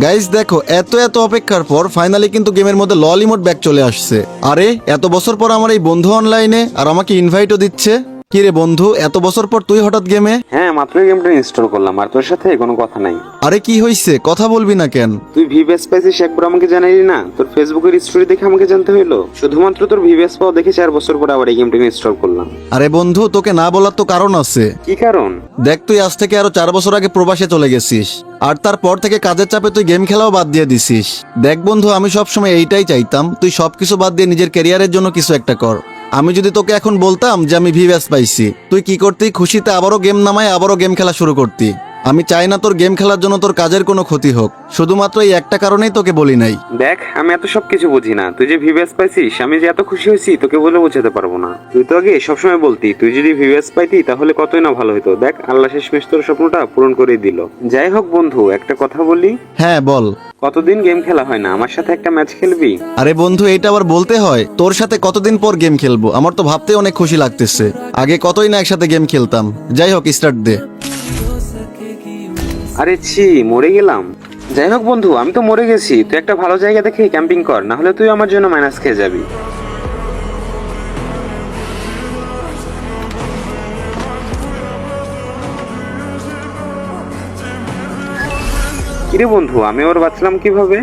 Guys দেখো, এত এত অপেক্ষার পর ফাইনালি কিন্তু গেমের মধ্যে লল ইমোট ব্যাক চলে আসছে। আরে এত বছর পর আমার এই বন্ধু অনলাইনে, আর আমাকে ইনভাইটও দিচ্ছে। কি রে বন্ধু, এত বছর পর তুই হঠাৎ গেমে? হ্যাঁ, মাত্র গেমটা ইনস্টল করলাম, আর তোর সাথে কোনো কথা নাই। আরে কি হইছে, কথা বলবি না কেন? তুই ভিভেস পাইছিস একবার আমাকে জানাইলি না? তোর ফেসবুকের স্টোরি দেখে আমাকে জানতে হইলো? শুধুমাত্র তোর ভিভেস পাওয়া দেখে 4 বছর পর আবার এই গেমটা ইনস্টল করলাম। আরে বন্ধু, তোকে না বলার তো কারণ আছে। কি কারণ? দেখ, তুই আজ থেকে আরো 4 বছর আগে প্রবাসে চলে গেছিস, আর তারপর থেকে কাজের চাপে তুই গেম খেলাও বাদ দিয়ে দিছিস। দেখ বন্ধু, আমি সবসময় এইটাই চাইতাম তুই সবকিছু বাদ দিয়ে নিজের ক্যারিয়ারের জন্য কিছু একটা কর। আমি যদি তোকে এখন বলতাম যে আমি ভিভ্যাস পাইছি, তুই কি করতি? খুশিতে আবারও গেম নামায় আবারও গেম খেলা শুরু করতি। আমি চাই না তোর গেম খেলার জন্য তোর কাজের কোনো ক্ষতি হোক, শুধুমাত্র এই একটা কারণেই তোকে বলি নাই। দেখ, আমি এত সব কিছু বুঝি না। তুই যে ভিভেস পাইছিস, আমি যে এত খুশি হয়েছি তোকে বলে বোঝাতে পারবো না। তুই তো আগে সবসময় বলতি তুই যদি ভিভেস পাইতি তাহলে কতই না ভালো হতো। দেখ, আল্লাহ শেষমেশ তোর স্বপ্নটা পূরণ করে দিল। যাই হোক বন্ধু, একটা কথা বলি। হ্যাঁ বল। কতদিন গেম খেলা হয় না, আমার সাথে একটা ম্যাচ খেলবি? আরে বন্ধু, এটা আবার বলতে হয়? তোর সাথে কতদিন পর গেম খেলবো, আমার তো ভাবতে অনেক খুশি লাগতেছে। আগে কতই না একসাথে গেম খেলতাম। যাই হোক, স্টার্ট দে। আরে ছি, মরে গেলাম। যাই হোক বন্ধু, আমি তো মরে গেছি। তুই একটা ভালো জায়গা দেখে ক্যাম্পিং কর, না হলে তুই আমার জন্য মাইনাস খেয়ে যাবি। কিরে বন্ধু, আমি ওর বাঁচলাম কিভাবে?